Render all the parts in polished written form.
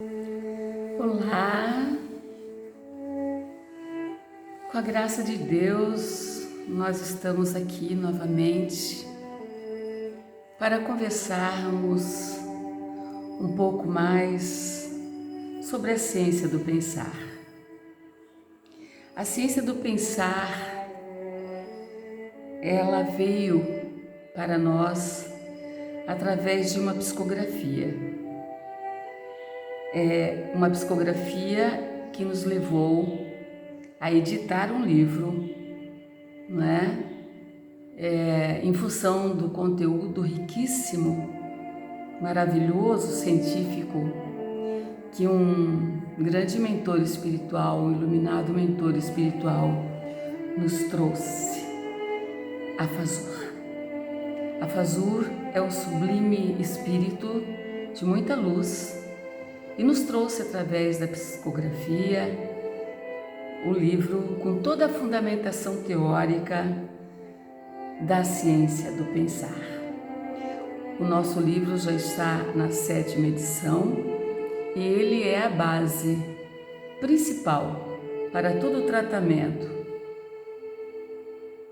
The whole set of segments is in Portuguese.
Olá, com a graça de Deus, nós estamos aqui novamente para conversarmos um pouco mais sobre a ciência do pensar. A ciência do pensar, ela veio para nós através de uma psicografia. É uma psicografia que nos levou a editar um livro, em função do conteúdo riquíssimo, maravilhoso, científico, que um grande mentor espiritual, um iluminado mentor espiritual nos trouxe, Afazur. Afazur é o sublime espírito de muita luz e nos trouxe através da psicografia o livro com toda a fundamentação teórica da ciência do pensar. O nosso livro já está na 7ª edição e ele é a base principal para todo o tratamento,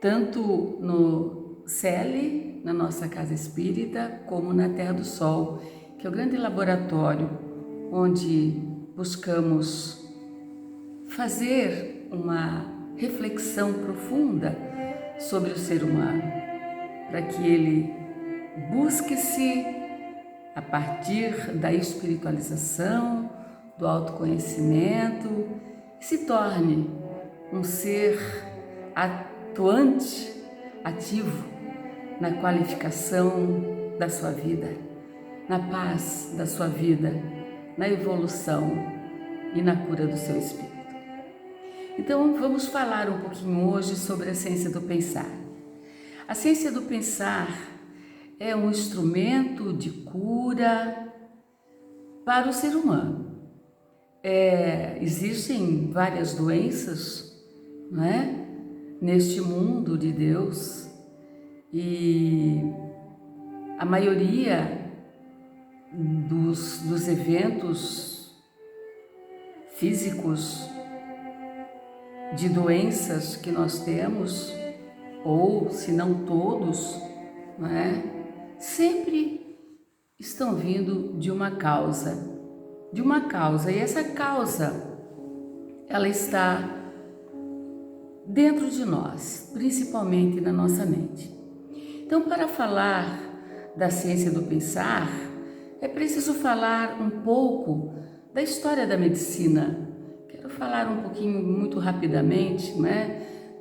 tanto no CELE, na nossa casa espírita, como na Terra do Sol, que é o grande laboratório onde buscamos fazer uma reflexão profunda sobre o ser humano, para que ele busque-se a partir da espiritualização, do autoconhecimento, e se torne um ser atuante, ativo na qualificação da sua vida, na paz da sua vida, na evolução e na cura do seu espírito. Então, vamos falar um pouquinho hoje sobre a ciência do pensar. A ciência do pensar é um instrumento de cura para o ser humano. Existem várias doenças, neste mundo de Deus, e a maioria dos eventos físicos de doenças que nós temos, ou se não todos, sempre estão vindo de uma causa, e essa causa, ela está dentro de nós, principalmente na nossa mente. Então, para falar da ciência do pensar, é preciso falar um pouco da história da medicina. Quero falar um pouquinho, muito rapidamente,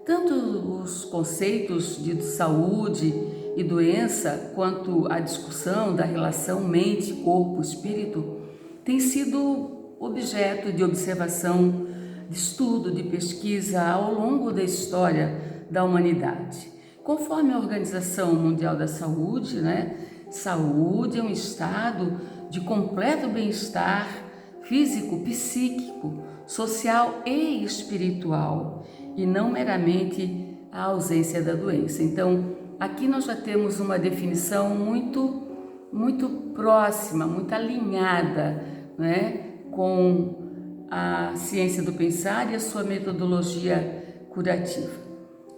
tanto os conceitos de saúde e doença, quanto a discussão da relação mente, corpo, espírito, tem sido objeto de observação, de estudo, de pesquisa ao longo da história da humanidade. Conforme a Organização Mundial da Saúde, saúde é um estado de completo bem-estar físico, psíquico, social e espiritual, e não meramente a ausência da doença. Então, aqui nós já temos uma definição muito próxima, muito alinhada, com a ciência do pensar e a sua metodologia curativa.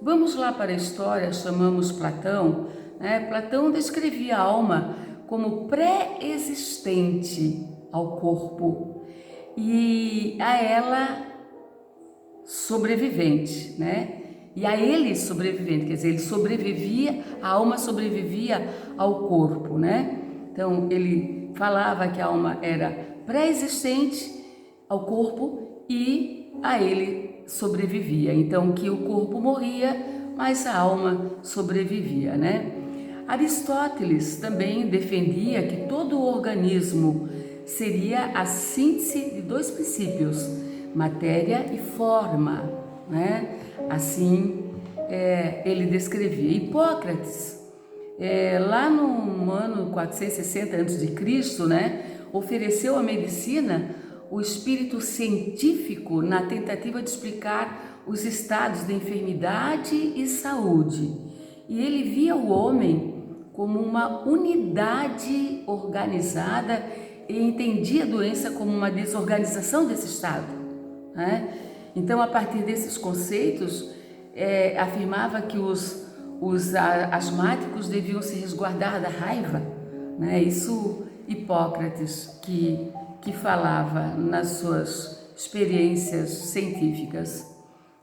Vamos lá para a história, chamamos Platão. Platão descrevia a alma como pré-existente ao corpo e a ela sobrevivente, E a ele sobrevivente, quer dizer, ele sobrevivia, a alma sobrevivia ao corpo, Então, ele falava que a alma era pré-existente ao corpo e a ele sobrevivia. Então, que o corpo morria, mas a alma sobrevivia, Aristóteles também defendia que todo o organismo seria a síntese de dois princípios, matéria e forma, Assim, ele descrevia. Hipócrates, lá no ano 460 a.C., ofereceu à medicina o espírito científico na tentativa de explicar os estados de enfermidade e saúde. E ele via o homem como uma unidade organizada e entendia a doença como uma desorganização desse estado, né? Então, a partir desses conceitos, afirmava que os asmáticos deviam se resguardar da raiva, né? Isso Hipócrates que falava nas suas experiências científicas.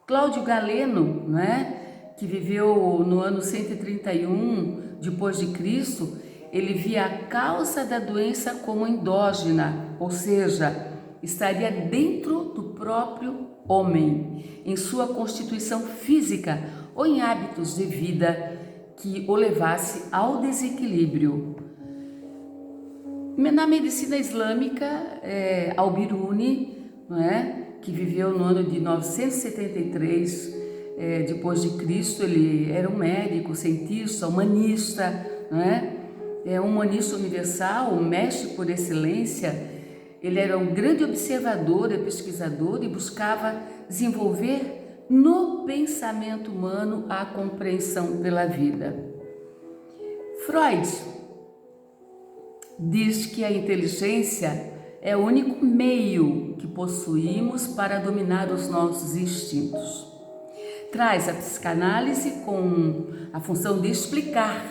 Cláudio Galeno, né, que viveu no ano 131 depois de Cristo, ele via a causa da doença como endógena, ou seja, estaria dentro do próprio homem, em sua constituição física ou em hábitos de vida que o levasse ao desequilíbrio. Na medicina islâmica, Al-Biruni, não é, que viveu no ano de 973 depois de Cristo, ele era um médico, cientista, humanista, não é? Um humanista universal, um mestre por excelência. Ele era um grande observador e pesquisador e buscava desenvolver no pensamento humano a compreensão pela vida. Freud diz que a inteligência é o único meio que possuímos para dominar os nossos instintos. Traz a psicanálise com a função de explicar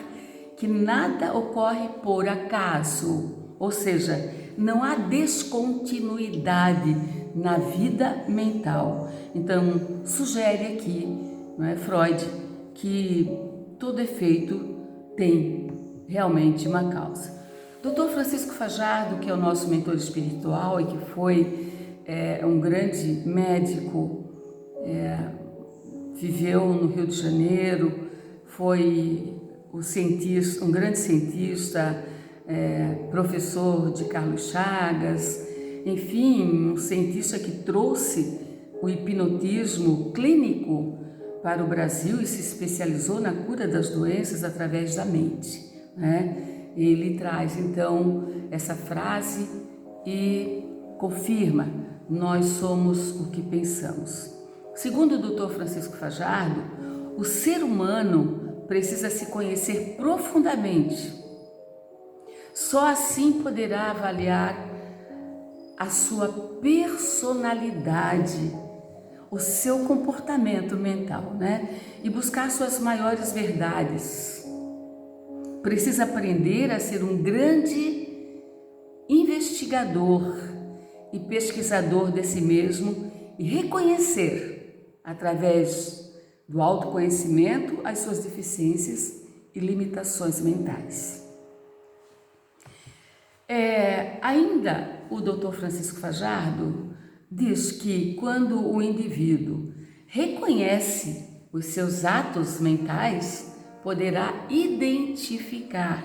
que nada ocorre por acaso, ou seja, não há descontinuidade na vida mental. Então, sugere aqui, não é, Freud, que todo efeito tem realmente uma causa. Dr. Francisco Fajardo, que é o nosso mentor espiritual e que foi um grande médico, viveu no Rio de Janeiro, foi um grande cientista, professor de Carlos Chagas, enfim, um cientista que trouxe o hipnotismo clínico para o Brasil e se especializou na cura das doenças através da mente, né? Ele traz então essa frase e confirma: nós somos o que pensamos. Segundo o Dr. Francisco Fajardo, o ser humano precisa se conhecer profundamente. Só assim poderá avaliar a sua personalidade, o seu comportamento mental, né? E buscar suas maiores verdades. Precisa aprender a ser um grande investigador e pesquisador de si mesmo e reconhecer, através do autoconhecimento, as suas deficiências e limitações mentais. Ainda o Dr. Francisco Fajardo diz que quando o indivíduo reconhece os seus atos mentais, poderá identificar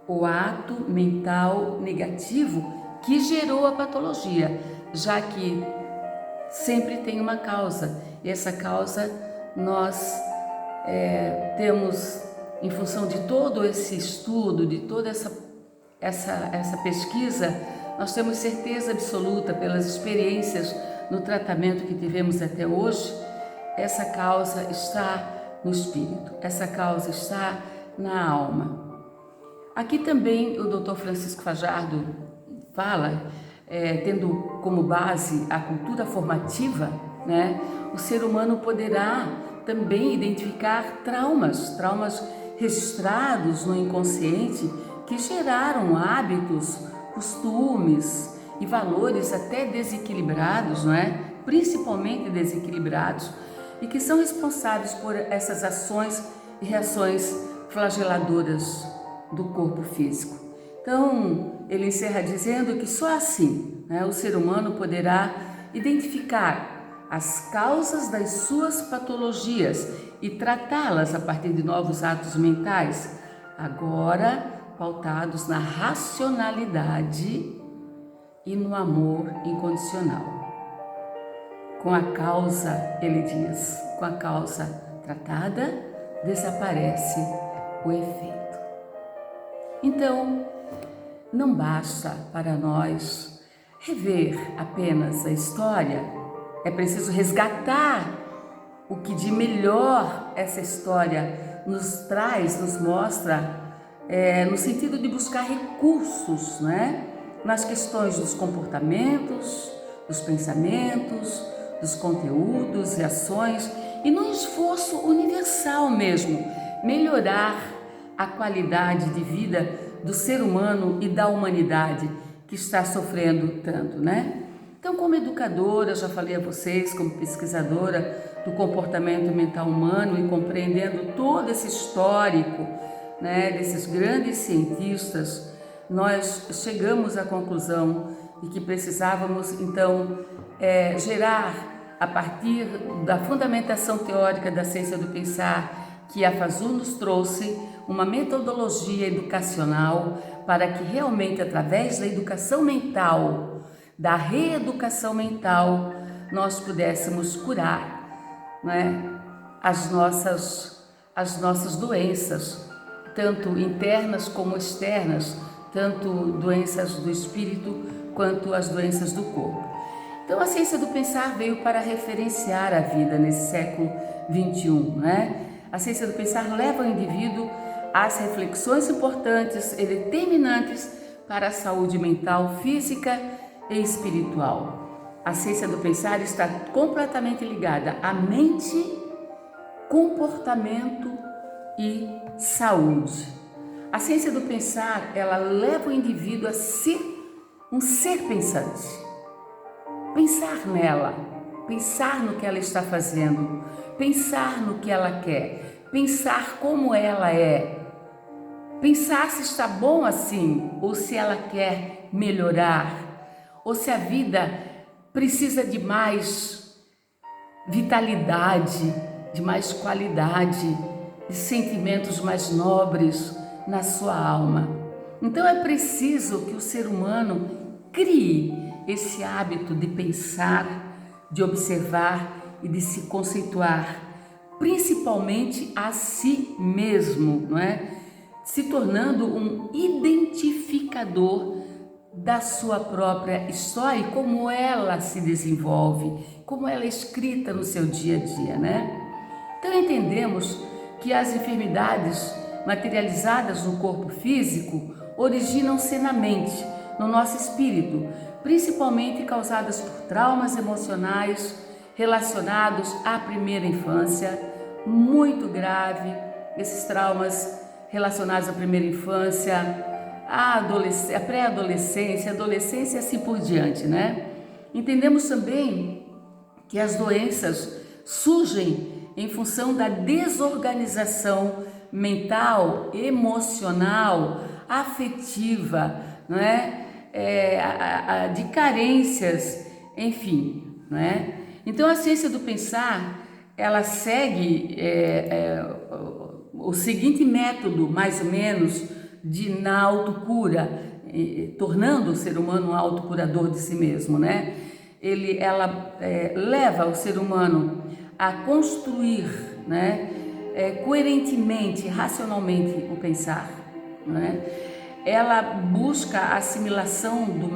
o ato mental negativo que gerou a patologia, já que sempre tem uma causa, e essa causa nós temos, em função de todo esse estudo, de toda essa pesquisa, nós temos certeza absoluta, pelas experiências no tratamento que tivemos até hoje, essa causa está no espírito, essa causa está na alma. Aqui também o Dr. Francisco Fajardo fala, tendo como base a cultura formativa, né, o ser humano poderá também identificar traumas registrados no inconsciente que geraram hábitos, costumes e valores até desequilibrados, não é? Principalmente desequilibrados, e que são responsáveis por essas ações e reações flageladoras do corpo físico. Então, ele encerra dizendo que só assim, né, o ser humano poderá identificar as causas das suas patologias e tratá-las a partir de novos atos mentais, agora pautados na racionalidade e no amor incondicional. Com a causa, ele diz, com a causa tratada, desaparece o efeito. Então, não basta para nós rever apenas a história, é preciso resgatar o que de melhor essa história nos traz, nos mostra, no sentido de buscar recursos, né, nas questões dos comportamentos, dos pensamentos, dos conteúdos e ações, e num esforço universal mesmo, melhorar a qualidade de vida do ser humano e da humanidade que está sofrendo tanto, né? Então, como educadora, já falei a vocês, como pesquisadora do comportamento mental humano e compreendendo todo esse histórico, né, desses grandes cientistas, nós chegamos à conclusão de que precisávamos, então, gerar, a partir da fundamentação teórica da ciência do pensar, que a FASU nos trouxe, uma metodologia educacional para que realmente, através da educação mental, da reeducação mental, nós pudéssemos curar, né, as nossas doenças, tanto internas como externas, tanto doenças do espírito quanto as doenças do corpo. Então, a ciência do pensar veio para referenciar a vida nesse século XXI, né? A ciência do pensar leva o indivíduo às reflexões importantes e determinantes para a saúde mental, física e espiritual. A ciência do pensar está completamente ligada à mente, comportamento e saúde. A ciência do pensar, ela leva o indivíduo a ser um ser pensante. Pensar nela, pensar no que ela está fazendo, pensar no que ela quer, pensar como ela é, pensar se está bom assim ou se ela quer melhorar, ou se a vida precisa de mais vitalidade, de mais qualidade, de sentimentos mais nobres na sua alma. Então é preciso que o ser humano crie esse hábito de pensar, de observar e de se conceituar, principalmente a si mesmo, não é? Se tornando um identificador da sua própria história e como ela se desenvolve, como ela é escrita no seu dia a dia, né? Então entendemos que as enfermidades materializadas no corpo físico originam-se na mente, no nosso espírito, principalmente causadas por traumas emocionais relacionados à primeira infância, muito grave, esses traumas relacionados à primeira infância, à pré-adolescência, adolescência e assim por diante, né? Entendemos também que as doenças surgem em função da desorganização mental, emocional, afetiva, não é? De carências, enfim, não é? Então a ciência do pensar, ela segue o seguinte método, mais ou menos, na autocura, tornando o ser humano um autocurador de si mesmo, né? Ela leva o ser humano a construir, né, coerentemente, racionalmente o pensar, né? Ela busca a assimilação do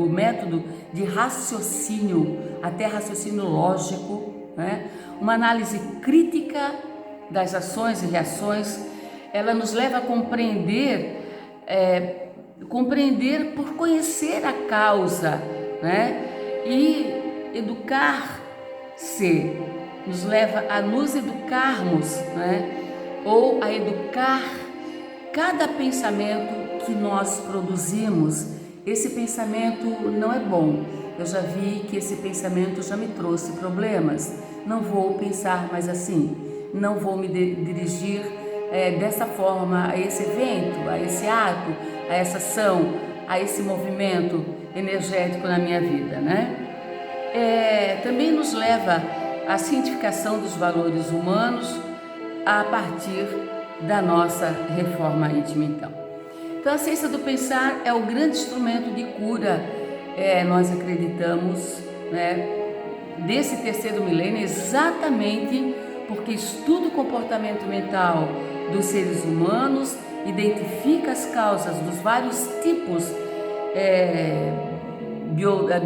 método de raciocínio, até raciocínio lógico, né? Uma análise crítica das ações e reações. Ela nos leva a compreender por conhecer a causa, né? E educar-se nos leva a nos educarmos, né? Ou a educar cada pensamento que nós produzimos. Esse pensamento não é bom. Eu já vi que esse pensamento já me trouxe problemas. Não vou pensar mais assim. Não vou me dirigir dessa forma a esse evento, a esse ato, a essa ação, a esse movimento energético na minha vida, né? Também nos leva à cientificação dos valores humanos a partir da nossa reforma íntima, então a ciência do pensar é o grande instrumento de cura, nós acreditamos, né, desse terceiro milênio, exatamente porque estuda o comportamento mental dos seres humanos, identifica as causas dos vários tipos,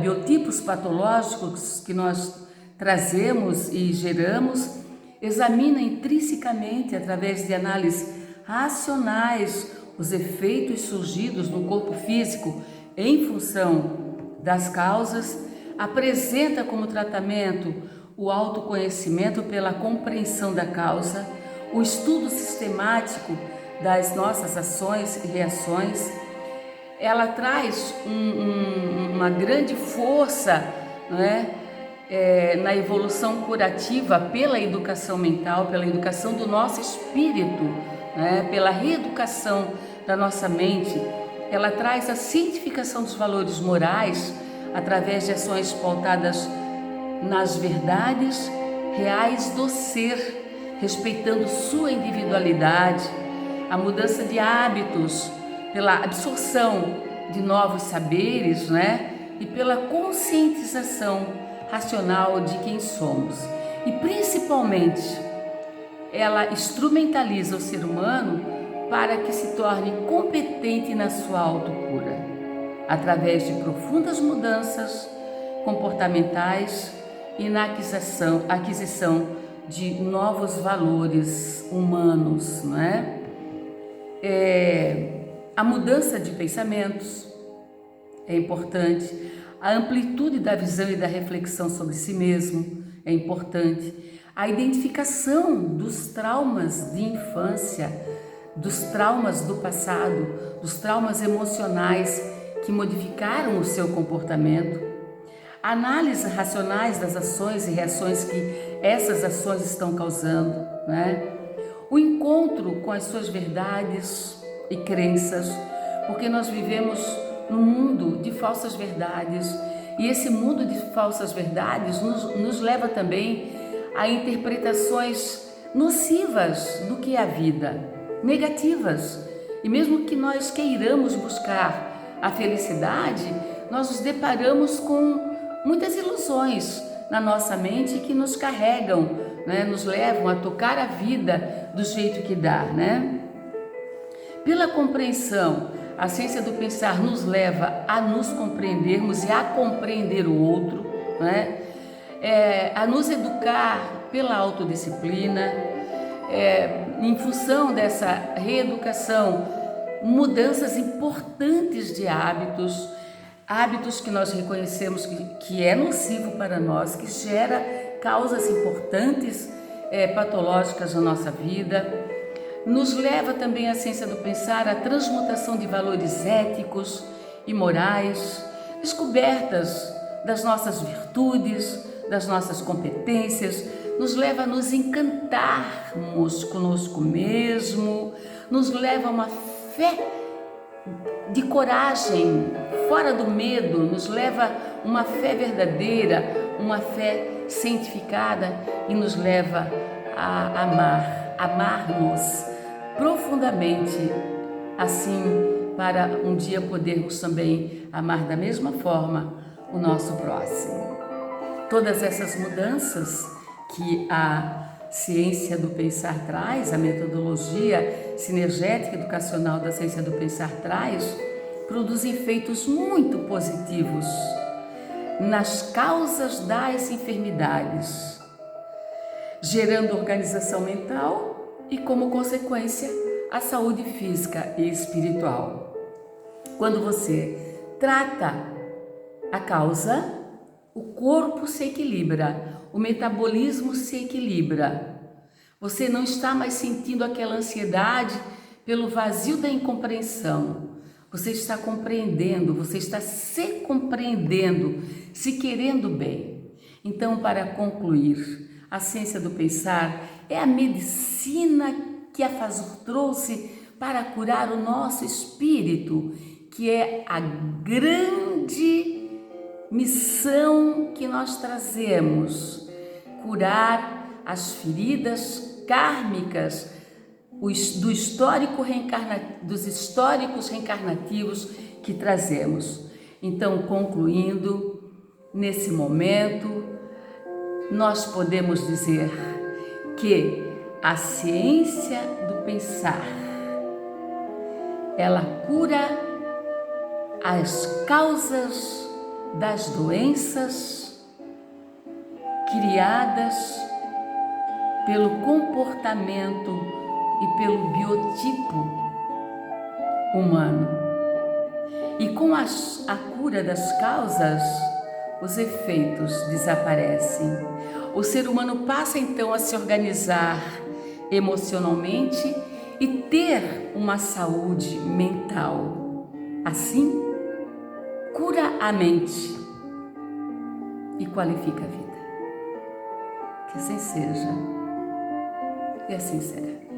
biotipos patológicos que nós trazemos e geramos, examina intrinsecamente, através de análises racionais, os efeitos surgidos no corpo físico em função das causas, apresenta como tratamento o autoconhecimento pela compreensão da causa, o estudo sistemático das nossas ações e reações. Ela traz uma grande força, não é? Na evolução curativa pela educação mental, pela educação do nosso espírito, né? Pela reeducação da nossa mente. Ela traz a cientificação dos valores morais através de ações pautadas nas verdades reais do ser, respeitando sua individualidade, a mudança de hábitos, pela absorção de novos saberes, né? E pela conscientização racional de quem somos. E principalmente, ela instrumentaliza o ser humano para que se torne competente na sua autocura, através de profundas mudanças comportamentais e na aquisição de novos valores humanos, não é? A mudança de pensamentos é importante, a amplitude da visão e da reflexão sobre si mesmo é importante, a identificação dos traumas de infância, dos traumas do passado, dos traumas emocionais que modificaram o seu comportamento, análises racionais das ações e reações que essas ações estão causando, né? O encontro com as suas verdades e crenças, porque nós vivemos num mundo de falsas verdades e esse mundo de falsas verdades nos leva também a interpretações nocivas do que é a vida, negativas. E mesmo que nós queiramos buscar a felicidade, nós nos deparamos com muitas ilusões na nossa mente que nos carregam, né? Nos levam a tocar a vida do jeito que dá, né? Pela compreensão, a ciência do pensar nos leva a nos compreendermos e a compreender o outro, né? A nos educar pela autodisciplina, em função dessa reeducação, mudanças importantes de hábitos que nós reconhecemos que é nocivo para nós, que gera causas importantes patológicas na nossa vida. Nos leva também a ciência do pensar à transmutação de valores éticos e morais, descobertas das nossas virtudes, das nossas competências, nos leva a nos encantarmos conosco mesmo, nos leva a uma fé de coragem, fora do medo, nos leva a uma fé verdadeira, uma fé cientificada e nos leva a amar-nos profundamente, assim para um dia podermos também amar da mesma forma o nosso próximo. Todas essas mudanças que a ciência do pensar traz, a metodologia sinergética educacional da ciência do pensar traz, produzem efeitos muito positivos nas causas das enfermidades, gerando organização mental e, como consequência, a saúde física e espiritual. Quando você trata a causa, o corpo se equilibra, o metabolismo se equilibra. Você não está mais sentindo aquela ansiedade pelo vazio da incompreensão. Você está compreendendo, você está se compreendendo, se querendo bem. Então, para concluir, a ciência do pensar é a medicina que a Fasur trouxe para curar o nosso espírito, que é a grande missão que nós trazemos, curar as feridas kármicas dos históricos reencarnativos que trazemos. Então, concluindo, nesse momento, nós podemos dizer que a ciência do pensar, ela cura as causas das doenças criadas pelo comportamento e pelo biotipo humano. E com a cura das causas, os efeitos desaparecem. O ser humano passa então a se organizar emocionalmente e ter uma saúde mental. Assim, cura a mente e qualifica a vida. Que assim seja e assim será.